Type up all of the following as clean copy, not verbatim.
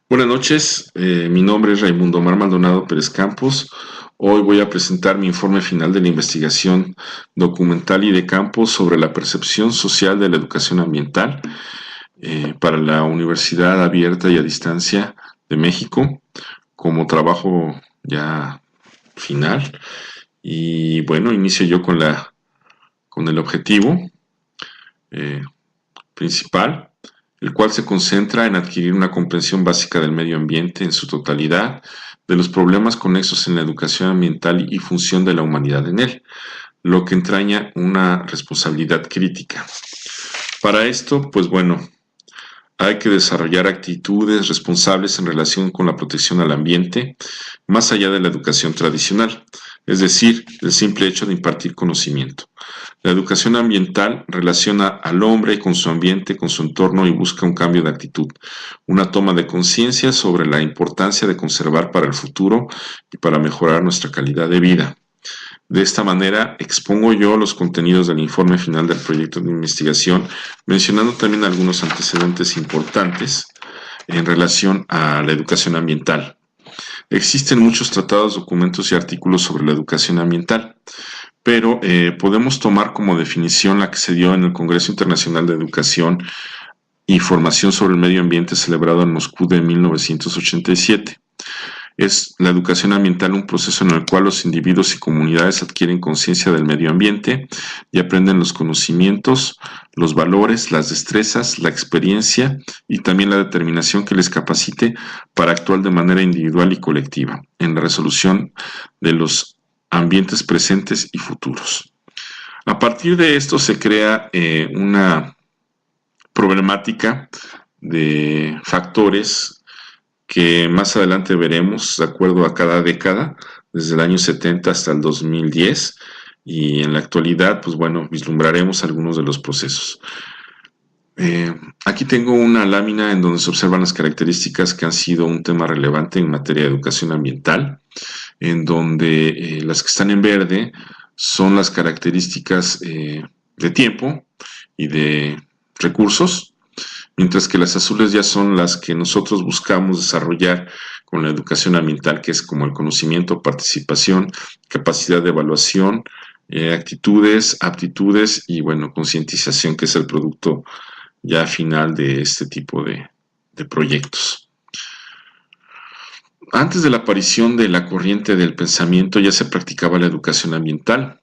Buenas noches, mi nombre es Raimundo Omar Maldonado Pérez Campos. Hoy voy a presentar mi informe final de la investigación documental y de campo sobre la percepción social de la educación ambiental para la Universidad Abierta y a Distancia de México como trabajo ya final. Y bueno, inicio yo con el objetivo eh, principal, el cual se concentra en adquirir una comprensión básica del medio ambiente en su totalidad, de los problemas conexos en la educación ambiental y función de la humanidad en él, lo que entraña una responsabilidad crítica. Para esto, pues bueno, hay que desarrollar actitudes responsables en relación con la protección al ambiente, más allá de la educación tradicional, es decir, el simple hecho de impartir conocimiento. La educación ambiental relaciona al hombre con su ambiente, con su entorno y busca un cambio de actitud, una toma de conciencia sobre la importancia de conservar para el futuro y para mejorar nuestra calidad de vida. De esta manera, expongo yo los contenidos del informe final del proyecto de investigación, mencionando también algunos antecedentes importantes en relación a la educación ambiental. Existen muchos tratados, documentos y artículos sobre la educación ambiental, pero podemos tomar como definición la que se dio en el Congreso Internacional de Educación y Formación sobre el Medio Ambiente celebrado en Moscú de 1987. Es la educación ambiental un proceso en el cual los individuos y comunidades adquieren conciencia del medio ambiente y aprenden los conocimientos, los valores, las destrezas, la experiencia y también la determinación que les capacite para actuar de manera individual y colectiva en la resolución de los ambientes presentes y futuros. A partir de esto se crea una problemática de factores que más adelante veremos de acuerdo a cada década, desde el año 70 hasta el 2010, y en la actualidad, pues bueno, vislumbraremos algunos de los procesos. Aquí tengo una lámina en donde se observan las características que han sido un tema relevante en materia de educación ambiental, en donde las que están en verde son las características de tiempo y de recursos, mientras que las azules ya son las que nosotros buscamos desarrollar con la educación ambiental, que es como el conocimiento, participación, capacidad de evaluación, actitudes, aptitudes y, bueno, concientización, que es el producto ya final de este tipo de proyectos. Antes de la aparición de la corriente del pensamiento ya se practicaba la educación ambiental.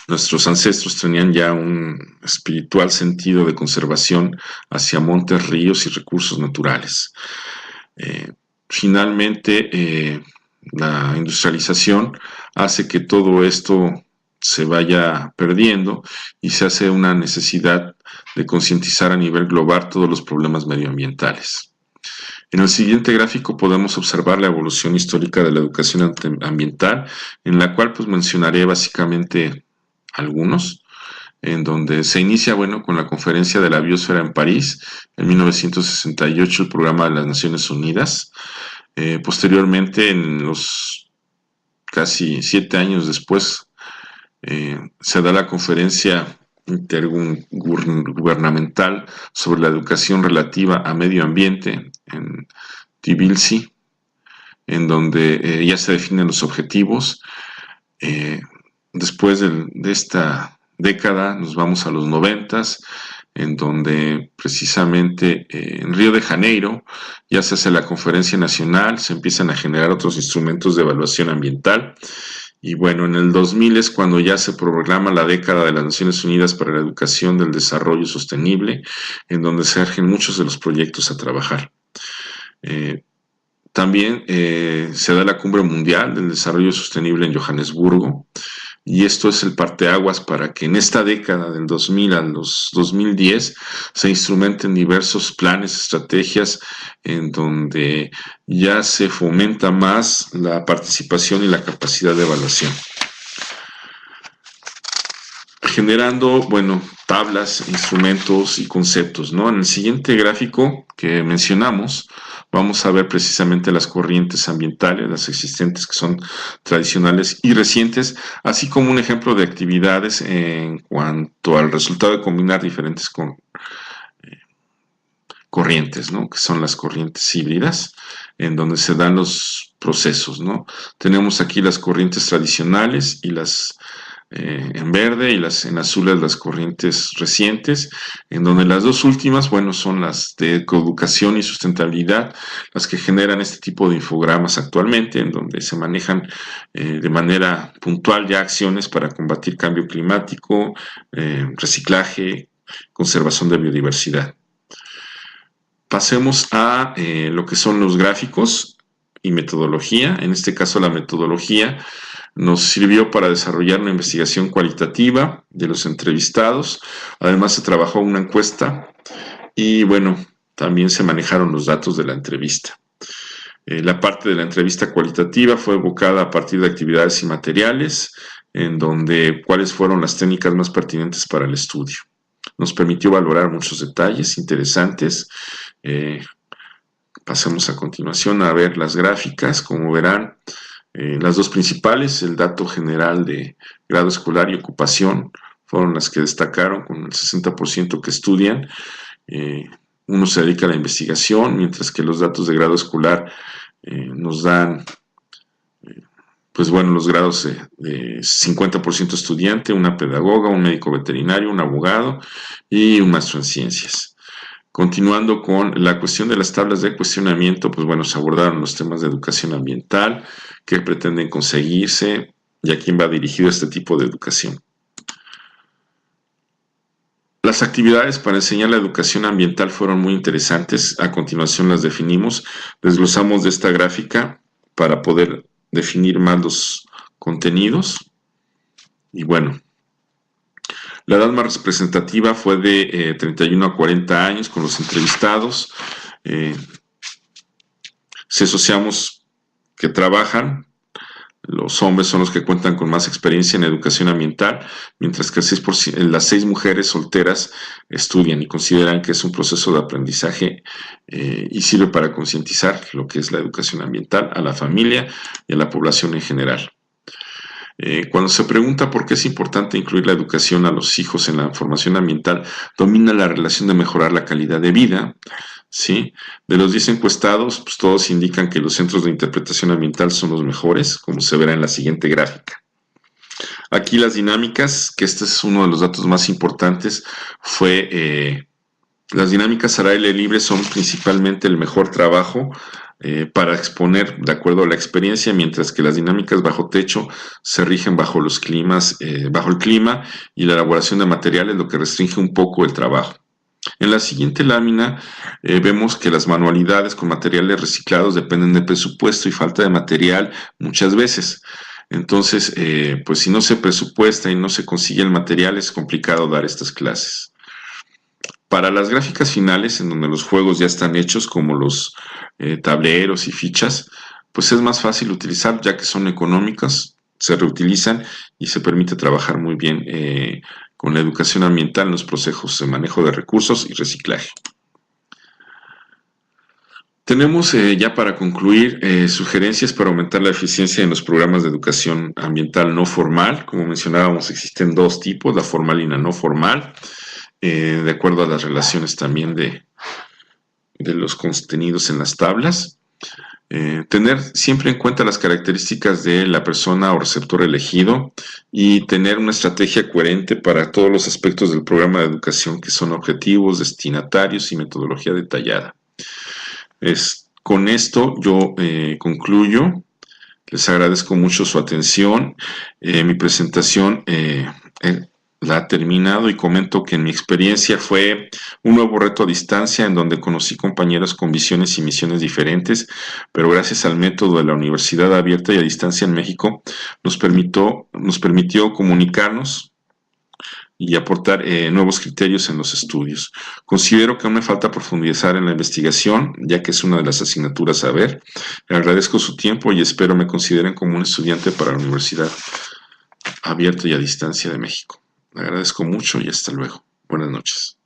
Nuestros ancestros tenían ya un espiritual sentido de conservación hacia montes, ríos y recursos naturales. Finalmente, la industrialización hace que todo esto se vaya perdiendo y se hace una necesidad de concientizar a nivel global todos los problemas medioambientales. En el siguiente gráfico podemos observar la evolución histórica de la educación ambiental, en la cual pues mencionaré básicamente algunos, en donde se inicia, bueno, con la Conferencia de la Biosfera en París, en 1968, el Programa de las Naciones Unidas. Posteriormente, en los casi 7 años después, se da la Conferencia Intergubernamental sobre la Educación Relativa a Medio Ambiente en Tbilisi, en donde ya se definen los objetivos. Después de esta década nos vamos a los 90s, en donde precisamente en Río de Janeiro ya se hace la conferencia nacional, se empiezan a generar otros instrumentos de evaluación ambiental. Y bueno, en el 2000 es cuando ya se proclama la década de las Naciones Unidas para la Educación del Desarrollo Sostenible, en donde se urgen muchos de los proyectos a trabajar. También se da la Cumbre Mundial del Desarrollo Sostenible en Johannesburgo, y esto es el parteaguas para que en esta década del 2000 a los 2010 se instrumenten diversos planes, estrategias en donde ya se fomenta más la participación y la capacidad de evaluación, generando, bueno, tablas, instrumentos y conceptos, ¿no? En el siguiente gráfico que mencionamos, vamos a ver precisamente las corrientes ambientales, las existentes que son tradicionales y recientes, así como un ejemplo de actividades en cuanto al resultado de combinar diferentes corrientes, ¿no? Que son las corrientes híbridas, en donde se dan los procesos, ¿no? Tenemos aquí las corrientes tradicionales y las en verde, y en azules las corrientes recientes, en donde las dos últimas, bueno, son las de coeducación y sustentabilidad, las que generan este tipo de infogramas actualmente, en donde se manejan de manera puntual ya acciones para combatir cambio climático, reciclaje, conservación de biodiversidad. Pasemos a lo que son los gráficos y metodología. En este caso, la metodología nos sirvió para desarrollar una investigación cualitativa de los entrevistados. Además, se trabajó una encuesta y, bueno, también se manejaron los datos de la entrevista. La parte de la entrevista cualitativa fue evocada a partir de actividades y materiales, en donde cuáles fueron las técnicas más pertinentes para el estudio. Nos permitió valorar muchos detalles interesantes. Pasemos a continuación a ver las gráficas. Como verán, las dos principales, el dato general de grado escolar y ocupación, fueron las que destacaron con el 60% que estudian. Uno se dedica a la investigación, mientras que los datos de grado escolar nos dan, pues bueno, los grados de 50% estudiante, una pedagoga, un médico veterinario, un abogado y un maestro en ciencias. Continuando con la cuestión de las tablas de cuestionamiento, pues bueno, se abordaron los temas de educación ambiental, qué pretenden conseguirse y a quién va dirigido este tipo de educación. Las actividades para enseñar la educación ambiental fueron muy interesantes. A continuación las definimos. Desglosamos de esta gráfica para poder definir más los contenidos. Y bueno, la edad más representativa fue de 31 a 40 años con los entrevistados. Si asociamos que trabajan, los hombres son los que cuentan con más experiencia en educación ambiental, mientras que las 6 mujeres solteras estudian y consideran que es un proceso de aprendizaje y sirve para concientizar lo que es la educación ambiental a la familia y a la población en general. Cuando se pregunta por qué es importante incluir la educación a los hijos en la formación ambiental, domina la relación de mejorar la calidad de vida, ¿sí? De los 10 encuestados, pues todos indican que los centros de interpretación ambiental son los mejores, como se verá en la siguiente gráfica. Aquí las dinámicas, que este es uno de los datos más importantes, fue las dinámicas al aire libre son principalmente el mejor trabajo para exponer de acuerdo a la experiencia, mientras que las dinámicas bajo techo se rigen bajo los climas, bajo el clima y la elaboración de materiales, lo que restringe un poco el trabajo. En la siguiente lámina vemos que las manualidades con materiales reciclados dependen de presupuesto y falta de material muchas veces. Entonces, pues si no se presupuesta y no se consigue el material, es complicado dar estas clases. Para las gráficas finales, en donde los juegos ya están hechos, como los tableros y fichas, pues es más fácil utilizar, ya que son económicas, se reutilizan y se permite trabajar muy bien con la educación ambiental en los procesos de manejo de recursos y reciclaje. Tenemos ya para concluir sugerencias para aumentar la eficiencia en los programas de educación ambiental no formal. Como mencionábamos, existen 2 tipos, la formal y la no formal, de acuerdo a las relaciones también de los contenidos en las tablas. Tener siempre en cuenta las características de la persona o receptor elegido y tener una estrategia coherente para todos los aspectos del programa de educación, que son objetivos, destinatarios y metodología detallada. Con esto yo concluyo. Les agradezco mucho su atención. Mi presentación la ha terminado y comento que en mi experiencia fue un nuevo reto a distancia en donde conocí compañeros con visiones y misiones diferentes, pero gracias al método de la Universidad Abierta y a Distancia en México nos permitió comunicarnos y aportar nuevos criterios en los estudios. Considero que aún me falta profundizar en la investigación, ya que es una de las asignaturas a ver. Le agradezco su tiempo y espero me consideren como un estudiante para la Universidad Abierta y a Distancia de México. Le agradezco mucho y hasta luego. Buenas noches.